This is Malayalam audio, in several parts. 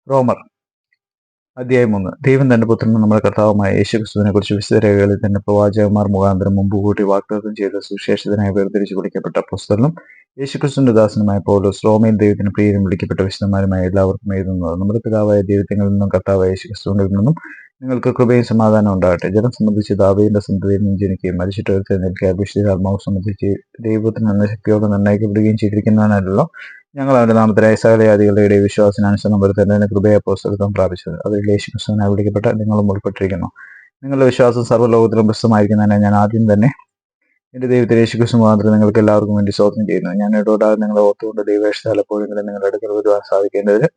റോമർ അധ്യായം 3. ദൈവം തന്റെ പുത്രനും നമ്മുടെ കർത്താവുമായ യേശുക്രിസ്തുവിനെ കുറിച്ച് വിശുദ്ധരേഖകളിൽ തന്നെ പ്രവാചകന്മാർ മുഖാന്തരം മുമ്പുകൂട്ടി വാഗ്ദത്തം ചെയ്ത സുവിശേഷത്തിനായി വേർതിരിച്ചു വിളിക്കപ്പെട്ട അപ്പോസ്തലനും യേശുക്രിസ്തുവിന്റെ ദാസനുമായ പൗലോസ് റോമയിൽ ദൈവത്തിന് പ്രിയരും വിളിക്കപ്പെട്ട വിശുദ്ധന്മാരുമായ എല്ലാവർക്കും എഴുതുന്നത് നമ്മുടെ പിതാവായ ദൈവത്തിൽ നിന്നും കർത്താവായ യേശുക്രിസ്തുവിൽ നിന്നും നിങ്ങൾക്ക് കൃപയും സമാധാനം ഉണ്ടാകട്ടെ. ജനം സംബന്ധിച്ച് ദാവീദിന്റെ സന്തതിയിൽ നിന്ന് ജനിക്കുകയും മരിച്ചിട്ട് ഉയർത്തെഴുന്നേൽക്കുക വിശുദ്ധാത്മാവ് സംബന്ധിച്ച് ദൈവത്തിന് എന്ന ശക്തിയോടെ നിർണ്ണയിക്കപ്പെടുകയും ചെയ്തിരിക്കുന്നതിനല്ലോ ഞങ്ങൾ അവന്റെ നാമത്തിലായ സകല ജാതികളുടെ വിശ്വാസനാനുസരണം വരുത്തേണ്ടതിന് കൃപയെ അപ്പോസ്തലത്വം പ്രാപിച്ചത്. അതിൽ യേശുക്രിസ്തുവിനായി വിളിക്കപ്പെട്ട നിങ്ങളും ഉൾപ്പെട്ടിരിക്കുന്നു. നിങ്ങളുടെ വിശ്വാസം സർവ്വലോകത്തിലും പ്രസിദ്ധമായിരിക്കുന്നതിനെ ഞാൻ ആദ്യം തന്നെ എന്റെ ദൈവത്തിൽ യേശുക്രിസ്തു മുഖാന്തരം നിങ്ങൾക്ക് എല്ലാവർക്കും വേണ്ടി സ്തോത്രം ചെയ്യുന്നു. ഞാൻ ഇടപെടാതെ നിങ്ങളെ ഓർത്തുകൊണ്ട് ദൈവേഷ്ടത്താൽ എപ്പോഴെങ്കിലും നിങ്ങളുടെ അടുക്കൽ വരുവാൻ സാധിക്കേണ്ടതിന്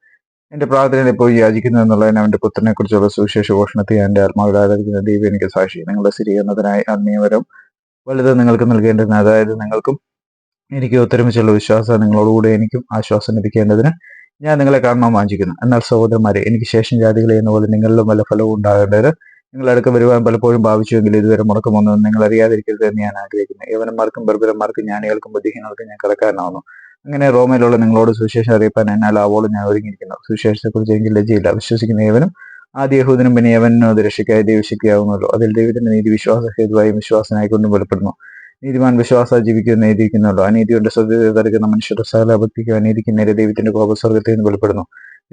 എന്റെ പ്രാർത്ഥനയിൽ എപ്പോഴും യാചിക്കുന്നു എന്നുള്ളതിന് അവന്റെ പുത്രനെ കുറിച്ചുള്ള സുവിശേഷ ഘോഷണത്തെ എന്റെ ആത്മാവിൽ ആരാധിക്കുന്ന ദൈവം എനിക്ക് സാക്ഷി. നിങ്ങളുടെ സ്ഥിരീകരണത്തിനായി ആത്മീയവരം വലുത് നിങ്ങൾക്ക് നൽകേണ്ടതിന്, അതായത് നിങ്ങൾക്കും എനിക്ക് ഒത്തൊരുമിച്ചുള്ള വിശ്വാസം നിങ്ങളോടുകൂടെ എനിക്കും ആശ്വാസം ലഭിക്കേണ്ടതിന് ഞാൻ നിങ്ങളെ കാണാൻ വാഞ്ചിക്കുന്നു. എന്നാൽ സഹോദരന്മാരെ, എനിക്ക് ശേഷം ജാതികളെ എന്ന പോലെ നിങ്ങളിലും വല്ല ഫലവും ഉണ്ടാകേണ്ടത് നിങ്ങളുടെ അടുക്ക വരുവാൻ പലപ്പോഴും ഭാവിച്ചുവെങ്കിൽ ഇതുവരെ മുടക്കമൊന്നും നിങ്ങൾ അറിയാതിരിക്കരുത് എന്ന് ഞാൻ ആഗ്രഹിക്കുന്നു. യവനന്മാർക്കും ബർബരന്മാർക്കും ജ്ഞാനികൾക്കും ബുദ്ധിഹീനർക്കും ഞാൻ കടക്കാരനാവുന്നു. അങ്ങനെ റോമയിലുള്ള നിങ്ങളോട് സുവിശേഷം അറിയിപ്പാൻ എന്നാൽ ആവോളം ഞാൻ ഒരുങ്ങിയിരിക്കുന്നു. സുവിശേഷത്തെക്കുറിച്ച് എനിക്ക് ലജ്ജയില്ല. വിശ്വസിക്കുന്ന ഏവനും ആദ്യ യഹൂദനും പിന്നെ യവനും അത് രക്ഷയ്ക്കായി ദൈവശക്തിയാകുന്നല്ലോ. അതിൽ ദൈവത്തിന്റെ നീതി വിശ്വാസ ഹേതുവായും വിശ്വാസനായിക്കൊണ്ടും വെളിപ്പെടുന്നു. നീതിമാൻ വിശ്വാസ ജീവിക്കുമെന്ന് എഴുതിയിരിക്കുന്നല്ലോ. അനീതിയുടെ ശ്രദ്ധ തടുക്കുന്ന മനുഷ്യരുടെ സകല അഭക്തിക്കും അനീതിക്ക് നേരെ ദൈവത്തിന്റെ കോപസ്വർഗത്തിൽ നിന്ന് വെളിപ്പെടുന്നു.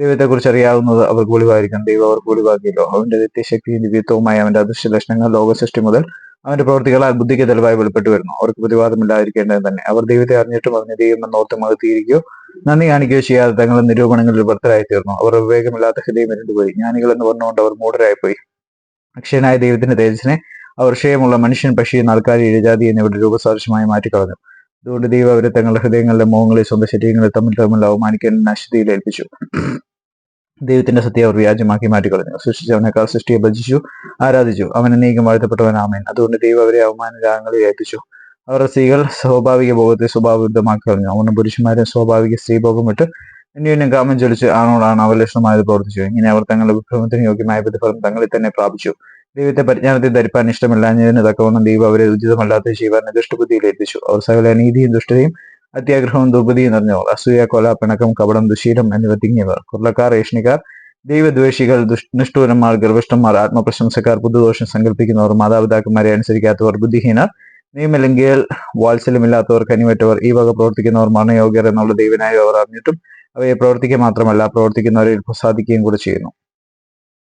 ദൈവത്തെക്കുറിച്ച് അറിയാവുന്നത് അവർക്ക് വെളിവായിരിക്കും. ദൈവം അവർക്ക് വെളിവാക്കിയല്ലോ. അവന്റെ നിത്യശക്തിയും ദിവ്യത്വവുമായ അവന്റെ അദൃശ്യ ലക്ഷണങ്ങൾ ലോകസൃഷ്ടി മുതൽ അവന്റെ പ്രവൃത്തികളാൽ ബുദ്ധിക്ക് തെളിവായി വെളിപ്പെട്ടു വരുന്നു. അവർക്ക് പ്രതിവാദമില്ലാതിരിക്കേണ്ടത് തന്നെ. അവർ ദൈവത്തെ അറിഞ്ഞിട്ടും അതിന് ദൈവമെന്നോർത്ത് മകത്തീരിക്കുകയോ നന്ദി കാണിക്കുകയോ ചെയ്യാതെ തങ്ങളുടെ നിരൂപണങ്ങളിൽ ഭർത്തരായി തീർന്നു. അവർ വിവേകമില്ലാത്ത ഹൃദയം ഇരുണ്ടുപോയി. ജ്ഞാനികൾ എന്ന് പറഞ്ഞുകൊണ്ട് അവർ മൂഢരായിപ്പോയി. അക്ഷയനായ ദൈവത്തിന്റെ തേജസ്സിനെ അവർ ക്ഷയമുള്ള മനുഷ്യൻ, പക്ഷി, നാൽക്കാലി, ഇഴജാതി എന്നിവരുടെ രൂപസാദൃശ്യമായി മാറ്റിക്കളഞ്ഞു. അതുകൊണ്ട് ദൈവം അവരെ തങ്ങളുടെ ഹൃദയങ്ങളിലെ മോഹങ്ങളെ സ്വന്തം ശരീരങ്ങളെ തമ്മിൽ അവമാനിക്കാൻ അശുദ്ധിയിൽ ഏൽപ്പിച്ചു. ദൈവത്തിന്റെ സത്യം അവർ വ്യാജമാക്കി മാറ്റിക്കളഞ്ഞു. സൃഷ്ടിച്ചവനേക്കാൾ സൃഷ്ടിയെ ഭജിച്ചു ആരാധിച്ചു. അവൻ എന്നേക്കും വാഴ്ത്തപ്പെട്ടവൻ. ആമേൻ. അതുകൊണ്ട് ദൈവം അവരെ അവമാനരാഗങ്ങളിൽ ഏൽപ്പിച്ചു. അവരുടെ സ്ത്രീകൾ സ്വാഭാവിക ഭോഗത്തെ സ്വഭാവവിരുദ്ധമാക്കി കളഞ്ഞു. അവരുടെ പുരുഷന്മാരും സ്വാഭാവിക സ്ത്രീഭോഗം വിട്ട് അന്യോന്യം കാമം ജ്വലിച്ച് ആണോടാണ് അവലക്ഷണമായത് പ്രവർത്തിച്ചു. ഇങ്ങനെ അവർ തങ്ങളുടെ വിഭ്രമത്തിന് യോഗ്യമായ പ്രതിഫലം തങ്ങളിൽ തന്നെ പ്രാപിച്ചു. ദൈവത്തെ പരിജ്ഞാനത്തിൽ ധരിപ്പാൻ ഇഷ്ടമില്ലാഞ്ഞതിന് തക്കവണ്ണം ദൈവം അവരെ ഉചിതമല്ലാത്ത ചെയ്യുവാൻ ദുഷ്ടബുദ്ധിയിൽ ഏൽപ്പിച്ചു. അവർ സകല അനീതിയും ദുഷ്ടതയും അത്യാഗ്രഹവും ദുർബുദ്ധിയും നിറഞ്ഞവർ, അസൂയ, കൊല, പിണക്കം, കപടം, ദുശീലം എന്നിവ തിങ്ങിയവർ, കൊള്ളക്കാർ, ഏഷണിക്കാർ, ദൈവദ്വേഷികൾ, നിഷ്ഠൂരന്മാർ, ഗർവിഷ്ഠന്മാർ, ആത്മപ്രശംസക്കാർ, പുതുദോഷം സങ്കല്പിക്കുന്നവർ, മാതാപിതാക്കന്മാരെ അനുസരിക്കാത്തവർ, ബുദ്ധിഹീനർ, നിയമലംഘികൾ, വാത്സല്യമില്ലാത്തവർ, കനിവറ്റവർ, ഈ വക പ്രവർത്തിക്കുന്നവർ മരണയോഗ്യർ എന്നുള്ള ദൈവനായി അവർ അറിഞ്ഞിട്ടും അവയെ പ്രവർത്തിക്കുക മാത്രമല്ല പ്രവർത്തിക്കുന്നവരെ പ്രസാദിക്കുകയും കൂടെ ചെയ്യുന്നു.